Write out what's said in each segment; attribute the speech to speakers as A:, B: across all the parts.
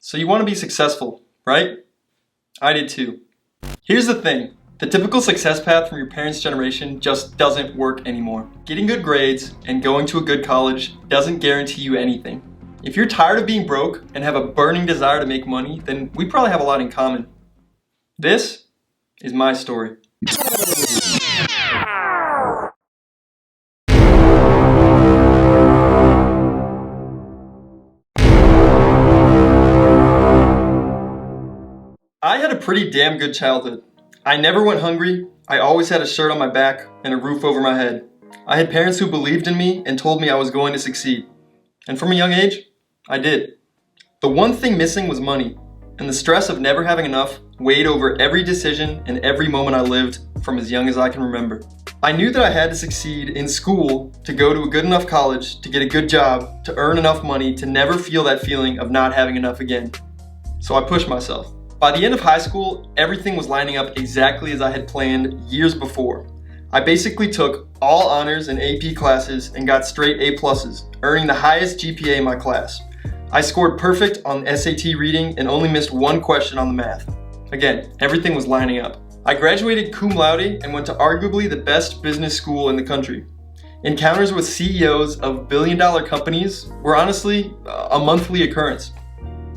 A: So you want to be successful, right? I did too. Here's the thing. The typical success path from your parents' generation just doesn't work anymore. Getting good grades and going to a good college doesn't guarantee you anything. If you're tired of being broke and have a burning desire to make money, then we probably have a lot in common. This is my story. I had a pretty damn good childhood. I never went hungry, I always had a shirt on my back and a roof over my head. I had parents who believed in me and told me I was going to succeed. And from a young age, I did. The one thing missing was money, and the stress of never having enough weighed over every decision and every moment I lived from as young as I can remember. I knew that I had to succeed in school to go to a good enough college, to get a good job, to earn enough money, to never feel that feeling of not having enough again. So I pushed myself. By the end of high school, everything was lining up exactly as I had planned years before. I basically took all honors and AP classes and got straight A+, earning the highest GPA in my class. I scored perfect on SAT reading and only missed one question on the math. Again, everything was lining up. I graduated cum laude and went to arguably the best business school in the country. Encounters with CEOs of billion-dollar companies were honestly a monthly occurrence.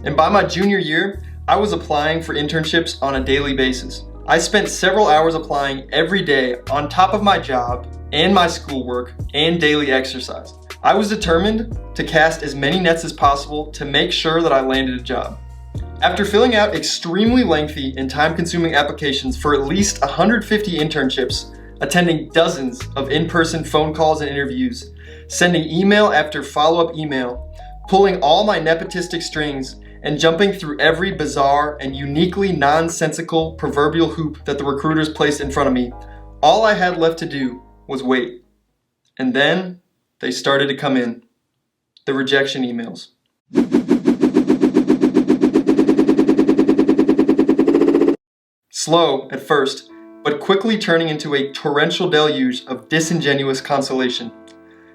A: And by my junior year, I was applying for internships on a daily basis. I spent several hours applying every day on top of my job and my schoolwork and daily exercise. I was determined to cast as many nets as possible to make sure that I landed a job. After filling out extremely lengthy and time-consuming applications for at least 150 internships, attending dozens of in-person phone calls and interviews, sending email after follow-up email, pulling all my nepotistic strings, and jumping through every bizarre and uniquely nonsensical proverbial hoop that the recruiters placed in front of me, all I had left to do was wait. And then they started to come in. The rejection emails. Slow at first, but quickly turning into a torrential deluge of disingenuous consolation.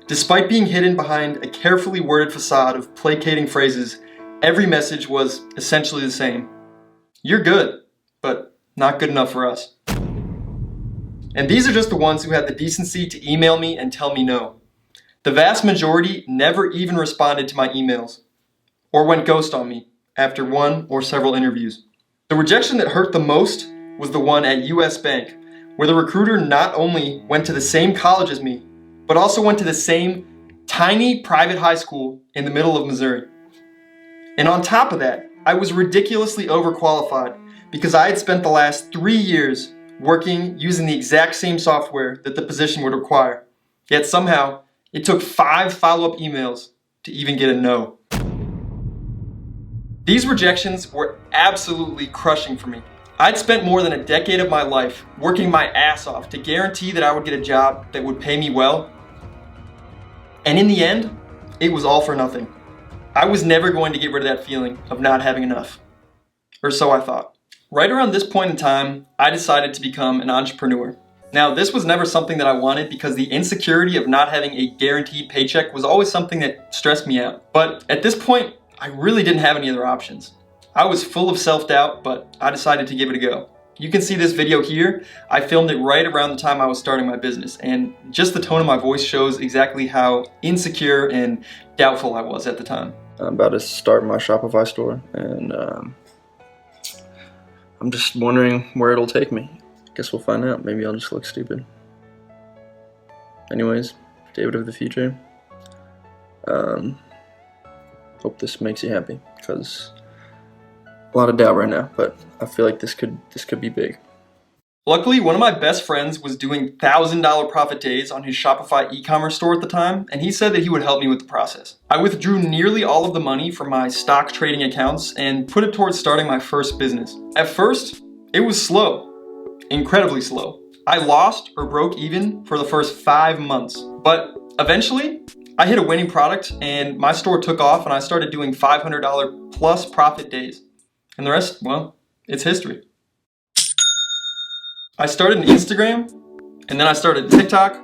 A: Despite being hidden behind a carefully worded facade of placating phrases, every message was essentially the same. You're good, but not good enough for us. And these are just the ones who had the decency to email me and tell me no. The vast majority never even responded to my emails, or went ghost on me after one or several interviews. The rejection that hurt the most was the one at US Bank, where the recruiter not only went to the same college as me, but also went to the same tiny private high school in the middle of Missouri. And on top of that, I was ridiculously overqualified because I had spent the last 3 years working using the exact same software that the position would require. Yet somehow, it took 5 follow-up emails to even get a no. These rejections were absolutely crushing for me. I'd spent more than a decade of my life working my ass off to guarantee that I would get a job that would pay me well. And in the end, it was all for nothing. I was never going to get rid of that feeling of not having enough. Or so I thought. Right around this point in time, I decided to become an entrepreneur. Now, this was never something that I wanted because the insecurity of not having a guaranteed paycheck was always something that stressed me out. But at this point, I really didn't have any other options. I was full of self-doubt, but I decided to give it a go. You can see this video here. I filmed it right around the time I was starting my business, and just the tone of my voice shows exactly how insecure and doubtful I was at the time.
B: I'm about to start my Shopify store, and I'm just wondering where it'll take me. Guess we'll find out. Maybe I'll just look stupid. Anyways, David of the future. Hope this makes you happy, because a lot of doubt right now, but I feel like this could be big.
A: Luckily, one of my best friends was doing $1,000 profit days on his Shopify e-commerce store at the time, and he said that he would help me with the process. I withdrew nearly all of the money from my stock trading accounts and put it towards starting my first business. At first, it was slow, incredibly slow. I lost or broke even for the first 5 months, but eventually, I hit a winning product and my store took off and I started doing $500 plus profit days. And the rest, well, it's history. I started an Instagram, and then I started TikTok,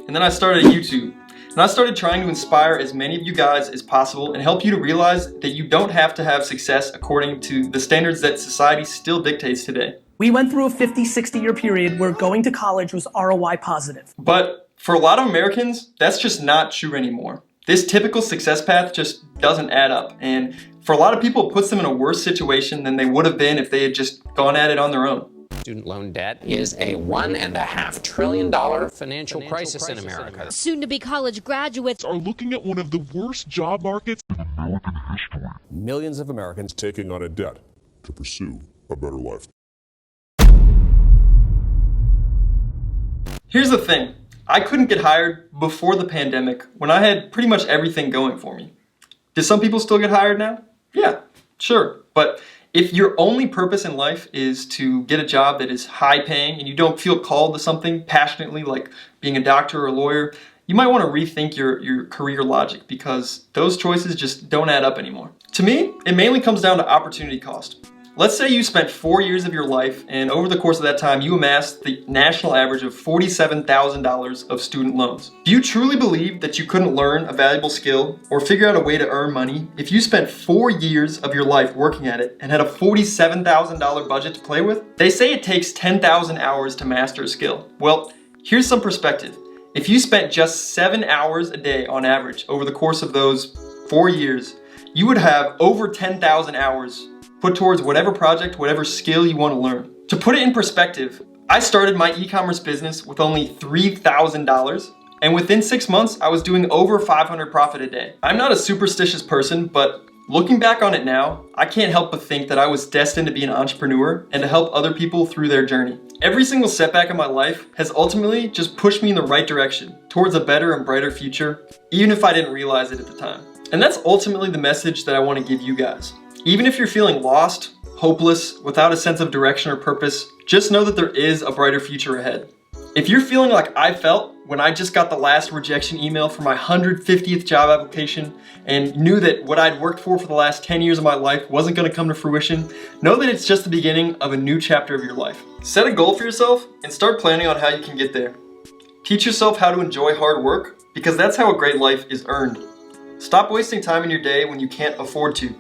A: and then I started YouTube. And I started trying to inspire as many of you guys as possible and help you to realize that you don't have to have success according to the standards that society still dictates today.
C: We went through a 50, 60-year period where going to college was ROI positive.
A: But for a lot of Americans, that's just not true anymore. This typical success path just doesn't add up. And for a lot of people, it puts them in a worse situation than they would have been if they had just gone at it on their own.
D: Student loan debt is a $1.5 trillion financial crisis in America.
E: Soon-to-be college graduates
F: are looking at one of the worst job markets in American history.
G: Millions of Americans
F: taking on a debt to pursue a better life.
A: Here's the thing. I couldn't get hired before the pandemic when I had pretty much everything going for me. Do some people still get hired now? Yeah, sure. But if your only purpose in life is to get a job that is high paying and you don't feel called to something passionately like being a doctor or a lawyer, you might want to rethink your career logic because those choices just don't add up anymore. To me, it mainly comes down to opportunity cost. Let's say you spent 4 years of your life and over the course of that time you amassed the national average of $47,000 of student loans. Do you truly believe that you couldn't learn a valuable skill or figure out a way to earn money if you spent 4 years of your life working at it and had a $47,000 budget to play with? They say it takes 10,000 hours to master a skill. Well, here's some perspective. If you spent just 7 hours a day on average over the course of those 4 years, you would have over 10,000 hours put towards whatever project, whatever skill you want to learn. To put it in perspective, I started my e-commerce business with only $3,000, and within 6 months, I was doing over $500 profit a day. I'm not a superstitious person, but looking back on it now, I can't help but think that I was destined to be an entrepreneur and to help other people through their journey. Every single setback in my life has ultimately just pushed me in the right direction, towards a better and brighter future, even if I didn't realize it at the time. And that's ultimately the message that I want to give you guys. Even if you're feeling lost, hopeless, without a sense of direction or purpose, just know that there is a brighter future ahead. If you're feeling like I felt when I just got the last rejection email for my 150th job application and knew that what I'd worked for the last 10 years of my life wasn't going to come to fruition, know that it's just the beginning of a new chapter of your life. Set a goal for yourself and start planning on how you can get there. Teach yourself how to enjoy hard work because that's how a great life is earned. Stop wasting time in your day when you can't afford to.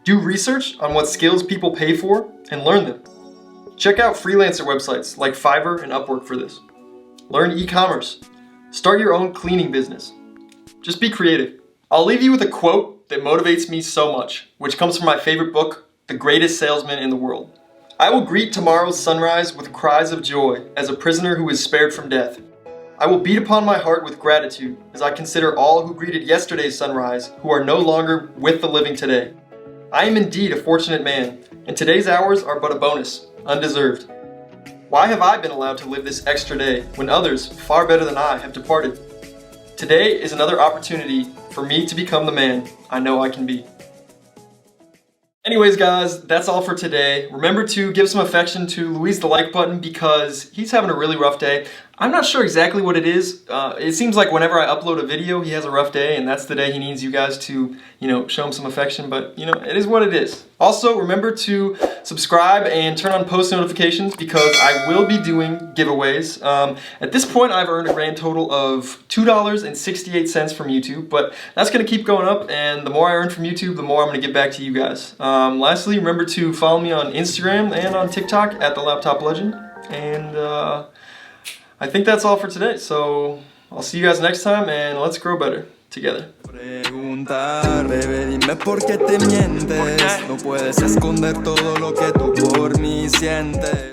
A: Do research on what skills people pay for and learn them. Check out freelancer websites like Fiverr and Upwork for this. Learn e-commerce. Start your own cleaning business. Just be creative. I'll leave you with a quote that motivates me so much, which comes from my favorite book, The Greatest Salesman in the World. I will greet tomorrow's sunrise with cries of joy as a prisoner who is spared from death. I will beat upon my heart with gratitude as I consider all who greeted yesterday's sunrise who are no longer with the living today. I am indeed a fortunate man, and today's hours are but a bonus, undeserved. Why have I been allowed to live this extra day when others, far better than I, have departed? Today is another opportunity for me to become the man I know I can be. Anyways guys, that's all for today. Remember to give some affection to Luis the like button because he's having a really rough day. I'm not sure exactly what it is. It seems like whenever I upload a video, he has a rough day and that's the day he needs you guys to, show him some affection, but it is what it is. Also, remember to subscribe and turn on post notifications because I will be doing giveaways. At this point, I've earned a grand total of $2.68 from YouTube, but that's gonna keep going up and the more I earn from YouTube, the more I'm gonna give back to you guys. Lastly, remember to follow me on Instagram and on TikTok at The Laptop Legend. And I think that's all for today. So I'll see you guys next time and let's grow better together.
H: Preguntar, bebé, dime por qué te mientes. No puedes esconder todo lo que tú por mí sientes.